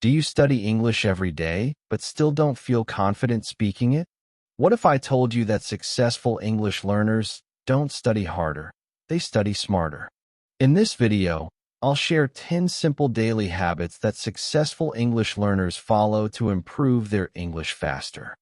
Do you study English every day, but still don't feel confident speaking it? What if I told you that successful English learners don't study harder, they study smarter? In this video, I'll share 10 simple daily habits that successful English learners follow to improve their English faster.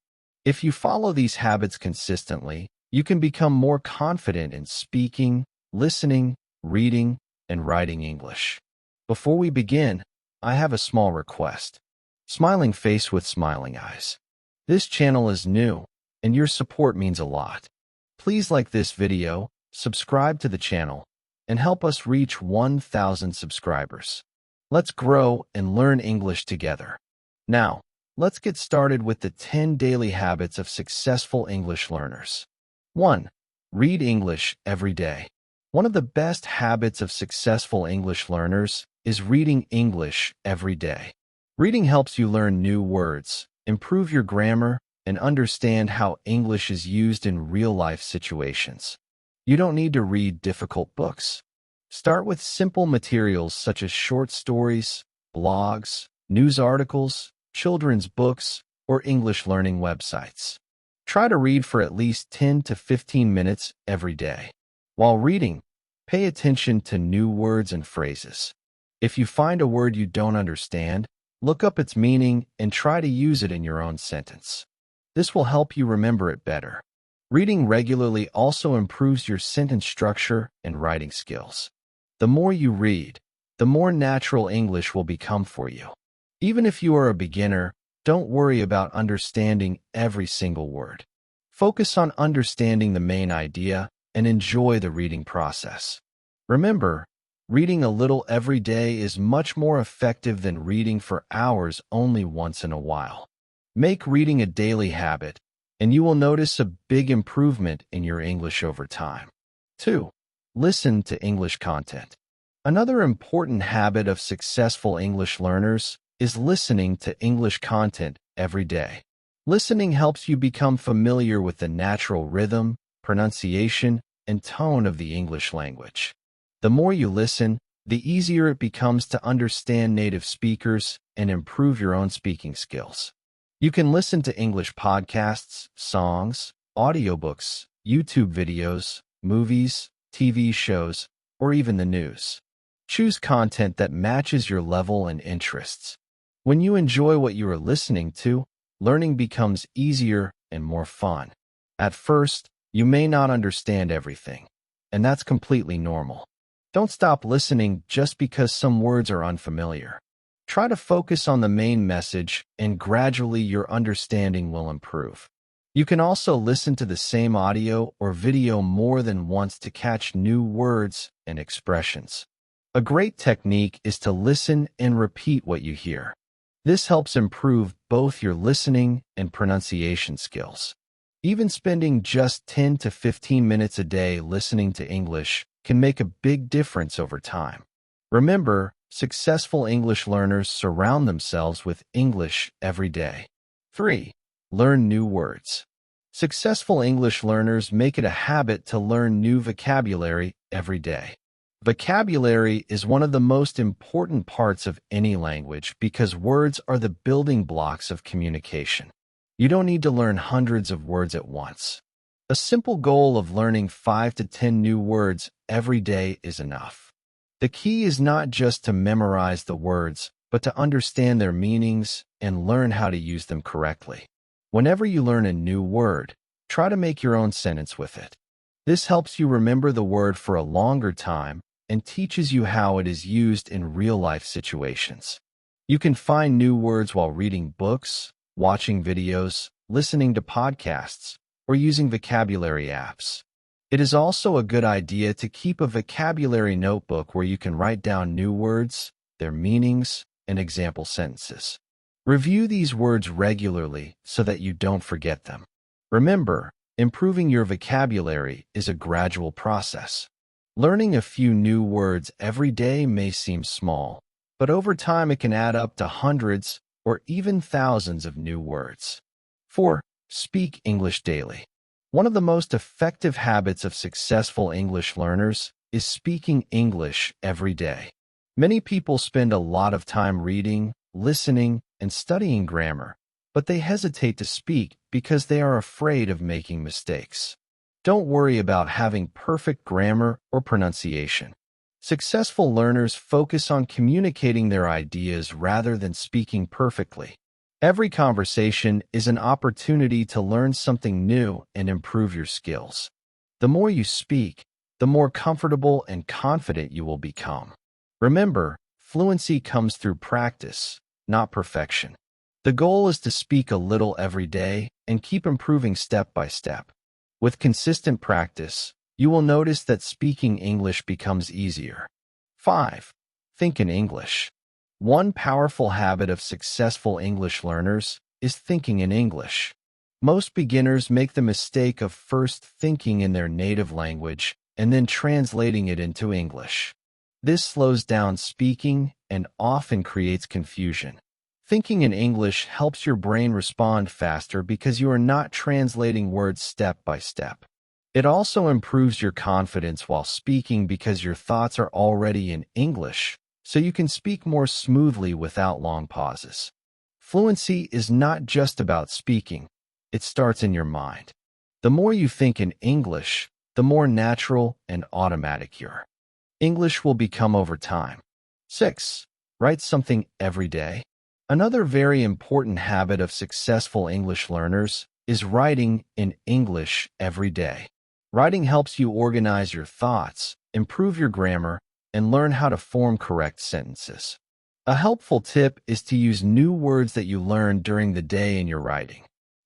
If you follow these habits consistently, you can become more confident in speaking, listening, reading, and writing English. Before we begin, I have a small request. Smiling face with smiling eyes. This channel is new, and your support means a lot. Please like this video, subscribe to the channel, and help us reach 1,000 subscribers. Let's grow and learn English together. Now, let's get started with the 10 daily habits of successful English learners. 1. Read English every day. One of the best habits of successful English learners is reading English every day. Reading helps you learn new words, improve your grammar, and understand how English is used in real-life situations. You don't need to read difficult books. Start with simple materials such as short stories, blogs, news articles, children's books, or English learning websites. Try to read for at least 10 to 15 minutes every day. While reading, pay attention to new words and phrases. If you find a word you don't understand, look up its meaning and try to use it in your own sentence. This will help you remember it better. Reading regularly also improves your sentence structure and writing skills. The more you read, the more natural English will become for you. Even if you are a beginner, don't worry about understanding every single word. Focus on understanding the main idea and enjoy the reading process. Remember, reading a little every day is much more effective than reading for hours only once in a while. Make reading a daily habit, and you will notice a big improvement in your English over time. 2. Listen to English content. Another important habit of successful English learners is listening to English content every day. Listening helps you become familiar with the natural rhythm, pronunciation, and tone of the English language. The more you listen, the easier it becomes to understand native speakers and improve your own speaking skills. You can listen to English podcasts, songs, audiobooks, YouTube videos, movies, TV shows, or even the news. Choose content that matches your level and interests. When you enjoy what you are listening to, learning becomes easier and more fun. At first, you may not understand everything, and that's completely normal. Don't stop listening just because some words are unfamiliar. Try to focus on the main message, and gradually your understanding will improve. You can also listen to the same audio or video more than once to catch new words and expressions. A great technique is to listen and repeat what you hear. This helps improve both your listening and pronunciation skills. Even spending just 10 to 15 minutes a day listening to English can make a big difference over time. Remember, successful English learners surround themselves with English every day. 3. Learn new words. Successful English learners make it a habit to learn new vocabulary every day. Vocabulary is one of the most important parts of any language because words are the building blocks of communication. You don't need to learn hundreds of words at once. A simple goal of learning 5 to 10 new words every day is enough. The key is not just to memorize the words, but to understand their meanings and learn how to use them correctly. Whenever you learn a new word, try to make your own sentence with it. This helps you remember the word for a longer time and teaches you how it is used in real-life situations. You can find new words while reading books, watching videos, listening to podcasts, or using vocabulary apps. It is also a good idea to keep a vocabulary notebook where you can write down new words, their meanings, and example sentences. Review these words regularly so that you don't forget them. Remember, improving your vocabulary is a gradual process. Learning a few new words every day may seem small, but over time it can add up to hundreds or even thousands of new words. 4. Speak English daily. One of the most effective habits of successful English learners is speaking English every day. Many people spend a lot of time reading, listening, and studying grammar, but they hesitate to speak because they are afraid of making mistakes. Don't worry about having perfect grammar or pronunciation. Successful learners focus on communicating their ideas rather than speaking perfectly. Every conversation is an opportunity to learn something new and improve your skills. The more you speak, the more comfortable and confident you will become. Remember, fluency comes through practice, not perfection. The goal is to speak a little every day and keep improving step by step. With consistent practice, you will notice that speaking English becomes easier. 5. Think in English. One powerful habit of successful English learners is thinking in English. Most beginners make the mistake of first thinking in their native language and then translating it into English. This slows down speaking and often creates confusion. Thinking in English helps your brain respond faster because you are not translating words step by step. It also improves your confidence while speaking because your thoughts are already in English, so you can speak more smoothly without long pauses. Fluency is not just about speaking, it starts in your mind. The more you think in English, the more natural and automatic your English will become over time. 6. Write something every day. Another very important habit of successful English learners is writing in English every day. Writing helps you organize your thoughts, improve your grammar, and learn how to form correct sentences. A helpful tip is to use new words that you learned during the day in your writing.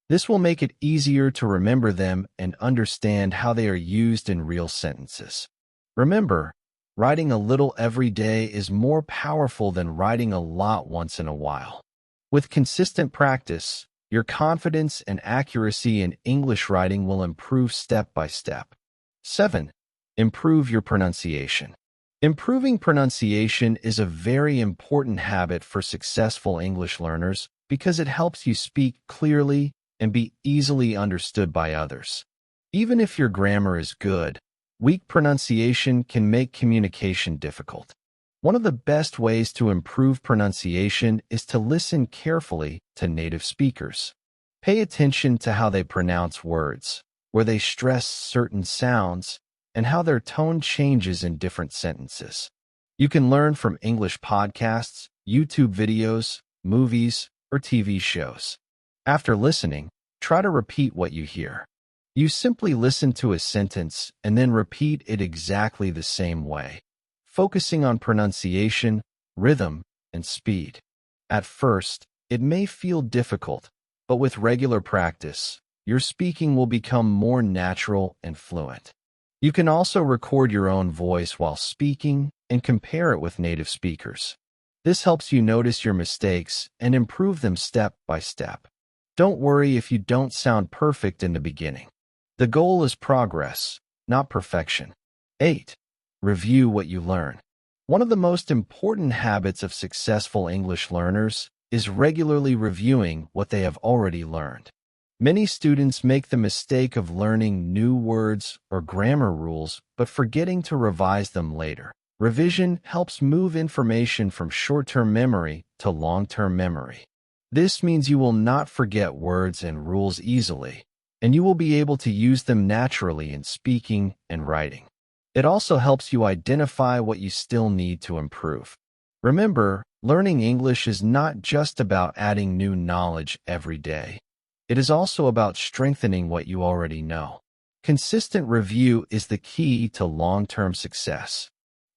This will make it easier to remember them and understand how they are used in real sentences. Remember, writing a little every day is more powerful than writing a lot once in a while. With consistent practice, your confidence and accuracy in English writing will improve step by step. 7. Improve your pronunciation. Improving pronunciation is a very important habit for successful English learners because it helps you speak clearly and be easily understood by others. Even if your grammar is good, weak pronunciation can make communication difficult. One of the best ways to improve pronunciation is to listen carefully to native speakers. Pay attention to how they pronounce words, where they stress certain sounds, and how their tone changes in different sentences. You can learn from English podcasts, YouTube videos, movies, or TV shows. After listening, try to repeat what you hear. You simply listen to a sentence and then repeat it exactly the same way, focusing on pronunciation, rhythm, and speed. At first, it may feel difficult, but with regular practice, your speaking will become more natural and fluent. You can also record your own voice while speaking and compare it with native speakers. This helps you notice your mistakes and improve them step by step. Don't worry if you don't sound perfect in the beginning. The goal is progress, not perfection. 8. Review what you learn. One of the most important habits of successful English learners is regularly reviewing what they have already learned. Many students make the mistake of learning new words or grammar rules but forgetting to revise them later. Revision helps move information from short-term memory to long-term memory. This means you will not forget words and rules easily, and you will be able to use them naturally in speaking and writing. It also helps you identify what you still need to improve. Remember, learning English is not just about adding new knowledge every day. It is also about strengthening what you already know. Consistent review is the key to long-term success.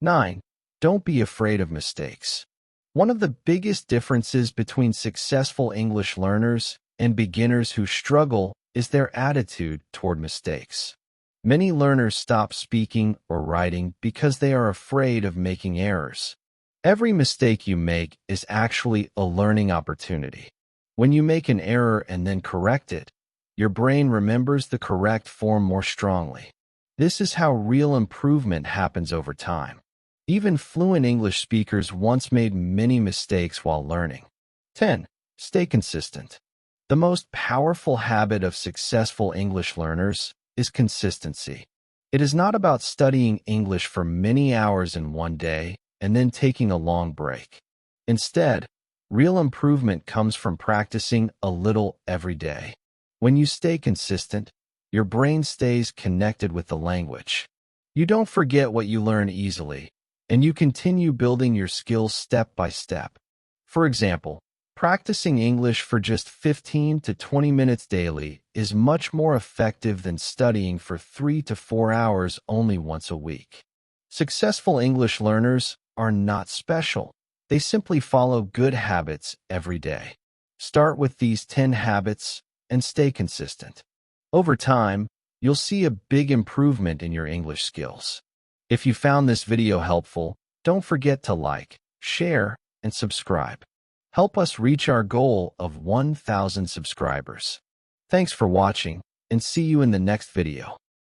9. Don't be afraid of mistakes. One of the biggest differences between successful English learners and beginners who struggle is their attitude toward mistakes. Many learners stop speaking or writing because they are afraid of making errors. Every mistake you make is actually a learning opportunity. When you make an error and then correct it, your brain remembers the correct form more strongly. This is how real improvement happens over time. Even fluent English speakers once made many mistakes while learning. 10. Stay consistent. The most powerful habit of successful English learners is consistency. It is not about studying English for many hours in one day and then taking a long break. Instead, Real improvement comes from practicing a little every day. When you stay consistent, your brain stays connected with the language. You don't forget what you learn easily, and you continue building your skills step by step. For example, practicing English for just 15 to 20 minutes daily is much more effective than studying for 3 to 4 hours only once a week. Successful English learners are not special. They simply follow good habits every day. Start with these 10 habits and stay consistent. Over time, you'll see a big improvement in your English skills. If you found this video helpful, don't forget to like, share, and subscribe. Help us reach our goal of 1,000 subscribers. Thanks for watching, and see you in the next video.